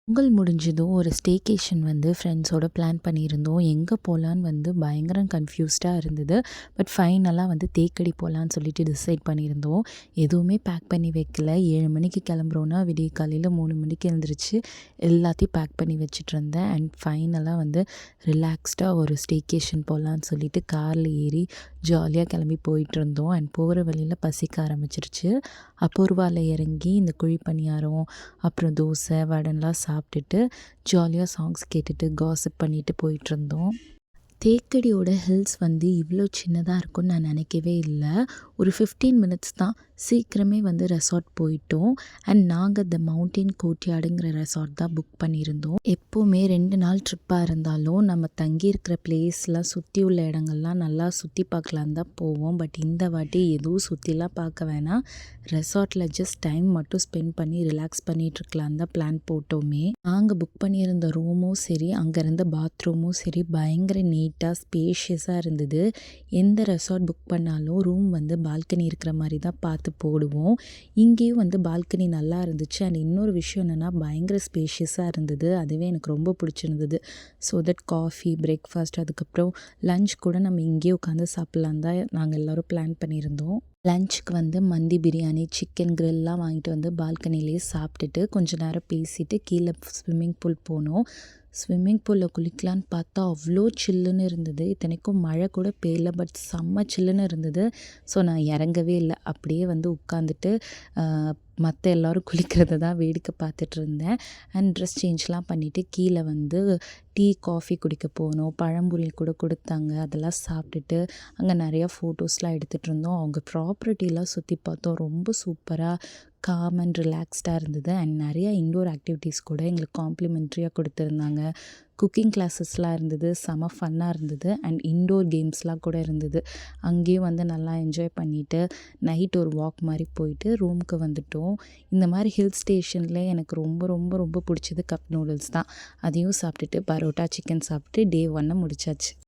பொங்கல் முடிஞ்சதும் ஒரு ஸ்டேகேஷன் ஃப்ரெண்ட்ஸோட பிளான் பண்ணியிருந்தோம். எங்கே போகலான்னு பயங்கர கன்ஃப்யூஸ்டாக இருந்தது. பட் ஃபைனலாக தேக்கடி போகலான்னு சொல்லிட்டு டிசைட் பண்ணியிருந்தோம். எதுவுமே பேக் பண்ணி வைக்கல. 7 மணிக்கு கிளம்புறோன்னா விடிய காலையில் 3 மணிக்கு எழுந்திரிச்சு எல்லாத்தையும் பேக் பண்ணி வச்சுட்ருந்தேன். அண்ட் ஃபைனலாக ரிலாக்ஸ்டாக ஒரு ஸ்டேகேஷன் போகலான்னு சொல்லிட்டு காரில் ஏறி ஜாலியாக கிளம்பி போயிட்டுருந்தோம். அண்ட் போகிற வழியில் பசிக்க ஆரம்பிச்சிருச்சு. அபூர்வாவில் இறங்கி இந்த குழி பணியாரம் அப்புறம் தோசை வடைலாம் சாப்பிட்டுட்டு ஜாலியாக சாங்ஸ் கேட்டுட்டு காசிப் பண்ணிட்டு போயிட்டுருந்தோம். தேக்கடியோட ஹில்ஸ் இவ்வளோ சின்னதாக இருக்கும்னு நான் நினைக்கவே இல்லை. ஒரு 15 மினிட்ஸ் தான். சீக்கிரமே ரெசார்ட் போயிட்டோம். அண்ட் நாங்கள் த மவுண்டைன் கோர்ட்யார்டுங்கிற ரெசார்ட் தான் புக் பண்ணியிருந்தோம். எப்போவுமே 2 நாள் ட்ரிப்பாக இருந்தாலும் நம்ம தங்கியிருக்கிற பிளேஸ்லாம் சுற்றி உள்ள இடங்கள்லாம் நல்லா சுற்றி பார்க்கலான்னு தான் போவோம். பட் இந்த வாட்டி எதுவும் சுற்றிலாம் பார்க்க வேணாம், ரெசார்ட்டில் ஜஸ்ட் டைம் மட்டும் ஸ்பெண்ட் பண்ணி ரிலாக்ஸ் பண்ணிகிட்ருக்கலான்னு தான் பிளான் போட்டோமே. நாங்கள் புக் பண்ணியிருந்த ரூமும் சரி, அங்கே இருந்த பாத்ரூமும் சரி பயங்கர நீட்டாக ஸ்பேஷியஸாக இருந்தது. எந்த ரெசார்ட் புக் பண்ணாலும் ரூம் பால்கனி இருக்கிற மாதிரி தான் பார்த்து போடுவோம். இங்கேயும் பால்கனி நல்லா இருந்துச்சு. அண்ட் இன்னொரு விஷயம் என்னென்னா பயங்கர ஸ்பேஷியஸாக இருந்தது. அதுவே எனக்கு ரொம்ப பிடிச்சிருந்தது. ஸோ தட் காஃபி, பிரேக்ஃபாஸ்ட், அதுக்கப்புறம் லஞ்ச் கூட நம்ம இங்கேயே உட்காந்து சாப்பிட்லான்னு தான் நாங்கள் எல்லோரும் பிளான் பண்ணியிருந்தோம். லஞ்சுக்கு மந்தி பிரியாணி, சிக்கன் கிரில்லாம் வாங்கிட்டு பால்கனிலேயே சாப்பிட்டுட்டு கொஞ்சம் நேரம் பேசிவிட்டு கீழே ஸ்விம்மிங் பூல் போனோம். ஸ்விம்மிங் பூலில் குளிக்கலான்னு பார்த்தா அவ்வளோ சில்லுன்னு இருந்தது. இத்தனைக்கும் மழை கூட பெய்யல, பட் செம்ம சில்லுன்னு இருந்தது. ஸோ நான் இறங்கவே இல்லை. அப்படியே உட்காந்துட்டு மற்ற எல்லோரும் குளிக்கிறத தான் வேடிக்கை பார்த்துட்டு இருந்தேன். அண்ட் ட்ரெஸ் சேஞ்ச்லாம் பண்ணிவிட்டு கீழே டீ, காஃபி குடிக்க போனோம். பழம்புரி கூட கொடுத்தாங்க. அதெல்லாம் சாப்பிட்டுட்டு அங்கே நிறையா ஃபோட்டோஸ்லாம் எடுத்துகிட்டு இருந்தோம். அவங்க ப்ராப்பர்ட்டிலாம் சுற்றி பார்த்தோம். ரொம்ப சூப்பராக காம் அண்ட் ரிலாக்ஸ்டாக இருந்தது. அண்ட் நிறையா இன்டோர் ஆக்டிவிட்டீஸ் கூட எங்களுக்கு காம்ப்ளிமெண்ட்ரியாக கொடுத்துருந்தாங்க. குக்கிங் கிளாஸஸ்லாம் இருந்தது. செம ஃபன்னாக இருந்தது. அண்ட் இன்டோர் கேம்ஸ்லாம் கூட இருந்தது. அங்கேயும் நல்லா என்ஜாய் பண்ணிவிட்டு நைட் ஒரு வாக் மாதிரி போயிட்டு ரூமுக்கு வந்துட்டோம். இந்த மாதிரி ஹில் ஸ்டேஷனில் எனக்கு ரொம்ப ரொம்ப ரொம்ப பிடிச்சது கப் நூடுல்ஸ் தான். அதையும் சாப்பிட்டுட்டு பரோட்டா, சிக்கன் சாப்பிட்டு டே 1 முடிச்சாச்சு.